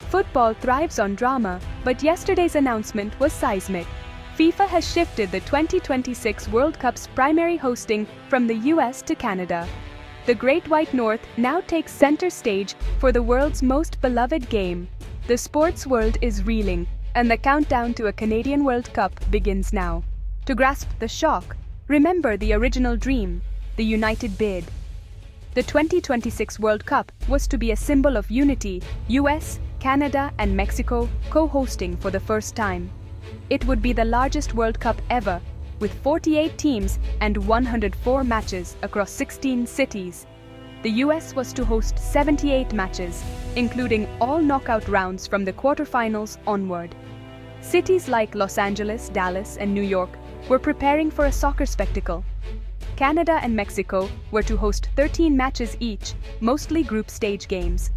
Football thrives on drama, but yesterday's announcement was seismic. FIFA has shifted the 2026 World Cup's primary hosting from the US to Canada. The Great White North now takes center stage for the world's most beloved game. The sports world is reeling, and the countdown to a Canadian World Cup begins now. To grasp the shock, remember the original dream, the united bid. The 2026 World Cup was to be a symbol of unity, US, Canada, and Mexico co-hosting for the first time. It would be the largest World Cup ever, with 48 teams and 104 matches across 16 cities. The US was to host 78 matches, including all knockout rounds from the quarterfinals onward. Cities like Los Angeles, Dallas, and New York were preparing for a soccer spectacle. Canada and Mexico were to host 13 matches each, mostly group stage games.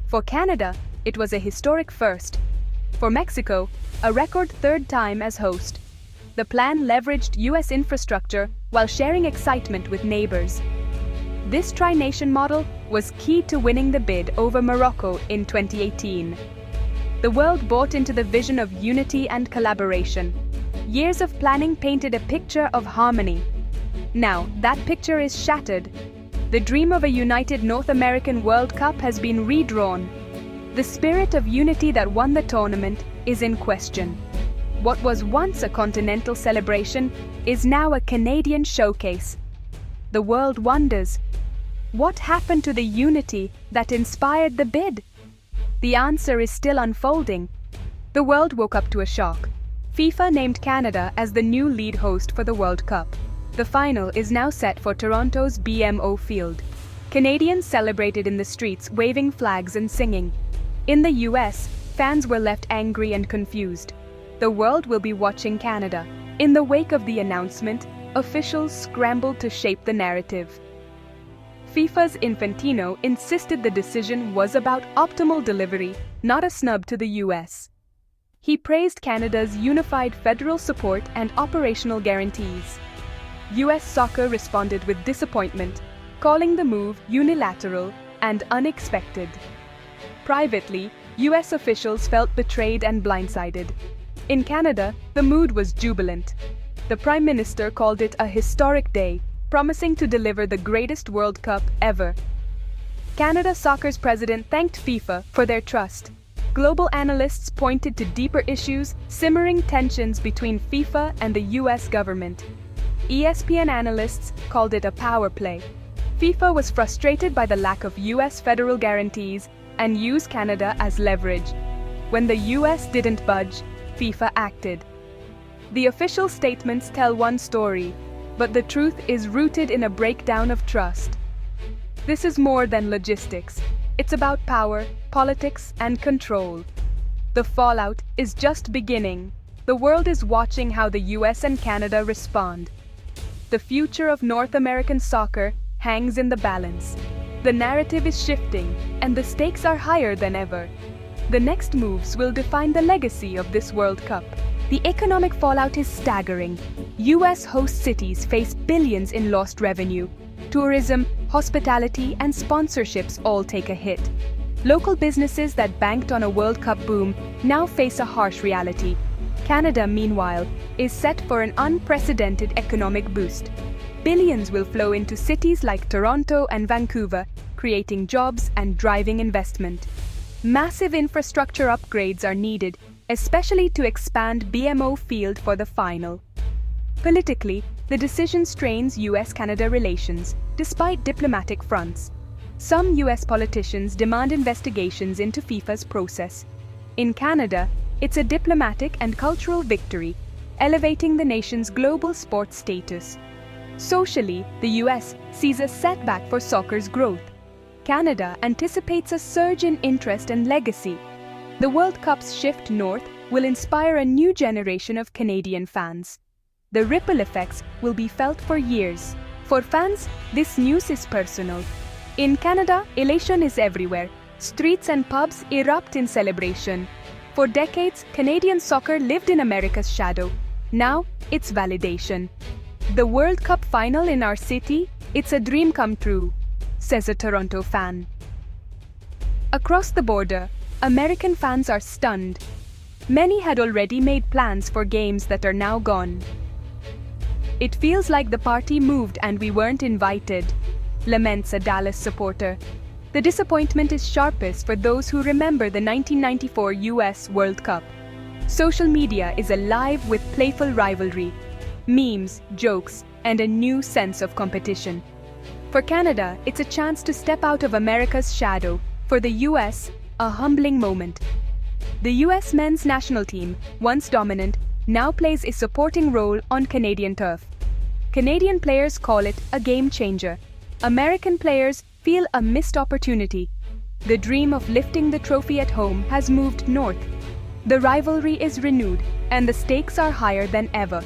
For Canada, it was a historic first. For Mexico, a record third time as host. The plan leveraged US infrastructure while sharing excitement with neighbors. This tri-nation model was key to winning the bid over Morocco in 2018. The world bought into the vision of unity and collaboration. Years of planning painted a picture of harmony. Now, that picture is shattered. The dream of a united North American World Cup has been redrawn. The spirit of unity that won the tournament is in question. What was once a continental celebration is now a Canadian showcase. The world wonders, what happened to the unity that inspired the bid? The answer is still unfolding. The world woke up to a shock. FIFA named Canada as the new lead host for the World Cup. The final is now set for Toronto's BMO Field. Canadians celebrated in the streets, waving flags and singing. In the US, fans were left angry and confused. The world will be watching Canada. In the wake of the announcement, officials scrambled to shape the narrative. FIFA's Infantino insisted the decision was about optimal delivery, not a snub to the US. He praised Canada's unified federal support and operational guarantees. US soccer responded with disappointment, calling the move unilateral and unexpected. Privately, US officials felt betrayed and blindsided. In Canada, the mood was jubilant. The Prime Minister called it a historic day, promising to deliver the greatest World Cup ever. Canada Soccer's president thanked FIFA for their trust. Global analysts pointed to deeper issues, simmering tensions between FIFA and the US government. ESPN analysts called it a power play. FIFA was frustrated by the lack of US federal guarantees and used Canada as leverage. When the US didn't budge, FIFA acted. The official statements tell one story, but the truth is rooted in a breakdown of trust. This is more than logistics. It's about power, politics, and control. The fallout is just beginning. The world is watching how the US and Canada respond. The future of North American soccer hangs in the balance. The narrative is shifting, and the stakes are higher than ever. The next moves will define the legacy of this World Cup. The economic fallout is staggering. US host cities face billions in lost revenue. Tourism, hospitality, and sponsorships all take a hit. Local businesses that banked on a World Cup boom now face a harsh reality. Canada, meanwhile, is set for an unprecedented economic boost. Billions will flow into cities like Toronto and Vancouver, creating jobs and driving investment. Massive infrastructure upgrades are needed, especially to expand BMO Field for the final. Politically, the decision strains US-Canada relations, despite diplomatic fronts. Some US politicians demand investigations into FIFA's process. In Canada, it's a diplomatic and cultural victory, elevating the nation's global sports status. Socially, the US sees a setback for soccer's growth. Canada anticipates a surge in interest and legacy. The World Cup's shift north will inspire a new generation of Canadian fans. The ripple effects will be felt for years. For fans, this news is personal. In Canada, elation is everywhere. Streets and pubs erupt in celebration. For decades, Canadian soccer lived in America's shadow. Now, it's validation. The World Cup final in our city, it's a dream come true, says a Toronto fan. Across the border, American fans are stunned. Many had already made plans for games that are now gone. "It feels like the party moved and we weren't invited," laments a Dallas supporter. The disappointment is sharpest for those who remember the 1994 US World Cup. Social media is alive with playful rivalry, memes, jokes, and a new sense of competition. For Canada, it's a chance to step out of America's shadow. For the US, a humbling moment. The US men's national team, once dominant, now plays a supporting role on Canadian turf. Canadian players call it a game changer. American players feel a missed opportunity. The dream of lifting the trophy at home has moved north. The rivalry is renewed, and the stakes are higher than ever.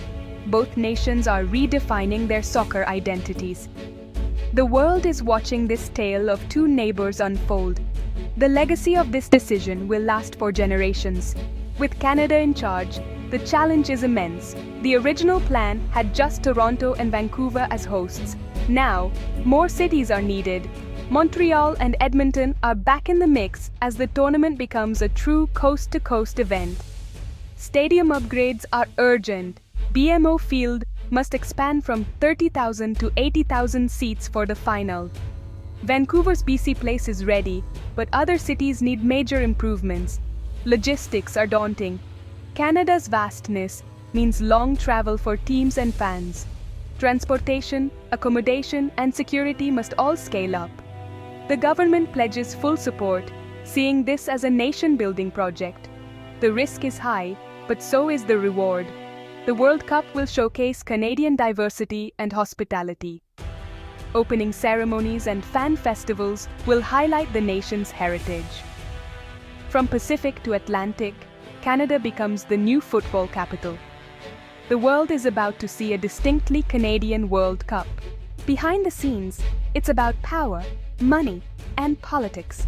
Both nations are redefining their soccer identities. The world is watching this tale of two neighbors unfold. The legacy of this decision will last for generations. With Canada in charge, the challenge is immense. The original plan had just Toronto and Vancouver as hosts. Now, more cities are needed. Montreal and Edmonton are back in the mix as the tournament becomes a true coast-to-coast event. Stadium upgrades are urgent. BMO Field must expand from 30,000 to 80,000 seats for the final. Vancouver's BC Place is ready, but other cities need major improvements. Logistics are daunting. Canada's vastness means long travel for teams and fans. Transportation, accommodation, and security must all scale up. The government pledges full support, seeing this as a nation-building project. The risk is high, but so is the reward. The World Cup will showcase Canadian diversity and hospitality. Opening ceremonies and fan festivals will highlight the nation's heritage. From Pacific to Atlantic, Canada becomes the new football capital. The world is about to see a distinctly Canadian World Cup. Behind the scenes, it's about power, money, and politics.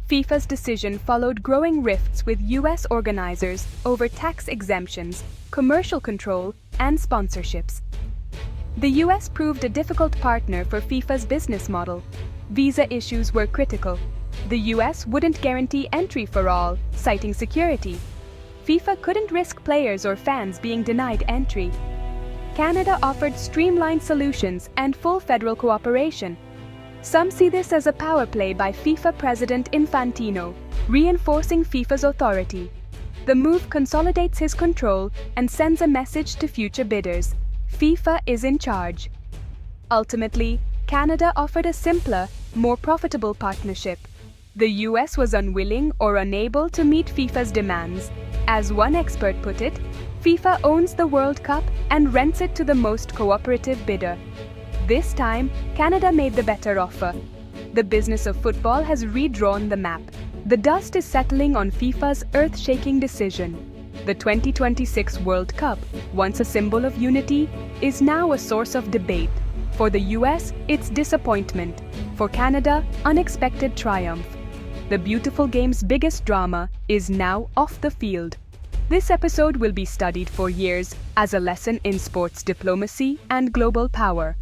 FIFA's decision followed growing rifts with US organizers over tax exemptions, commercial control, and sponsorships. The US proved a difficult partner for FIFA's business model. Visa issues were critical. The US wouldn't guarantee entry for all, citing security. FIFA couldn't risk players or fans being denied entry. Canada offered streamlined solutions and full federal cooperation. Some see this as a power play by FIFA President Infantino, reinforcing FIFA's authority. The move consolidates his control and sends a message to future bidders: FIFA is in charge. Ultimately, Canada offered a simpler, more profitable partnership. The US was unwilling or unable to meet FIFA's demands. As one expert put it, FIFA owns the World Cup and rents it to the most cooperative bidder. This time, Canada made the better offer. The business of football has redrawn the map. The dust is settling on FIFA's earth-shaking decision. The 2026 World Cup, once a symbol of unity, is now a source of debate. For the US, it's disappointment. For Canada, unexpected triumph. The beautiful game's biggest drama is now off the field. This episode will be studied for years as a lesson in sports diplomacy and global power.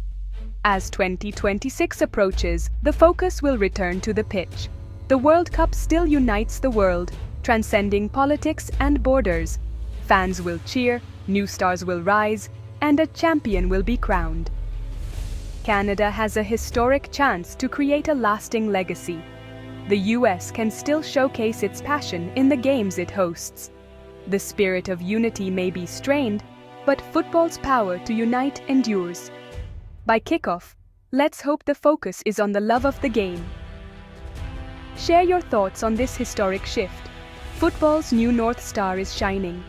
As 2026 approaches, the focus will return to the pitch. The World Cup still unites the world, transcending politics and borders. Fans will cheer, new stars will rise, and a champion will be crowned. Canada has a historic chance to create a lasting legacy. The US can still showcase its passion in the games it hosts. The spirit of unity may be strained, but football's power to unite endures. By kickoff, let's hope the focus is on the love of the game. Share your thoughts on this historic shift. Football's new North Star is shining.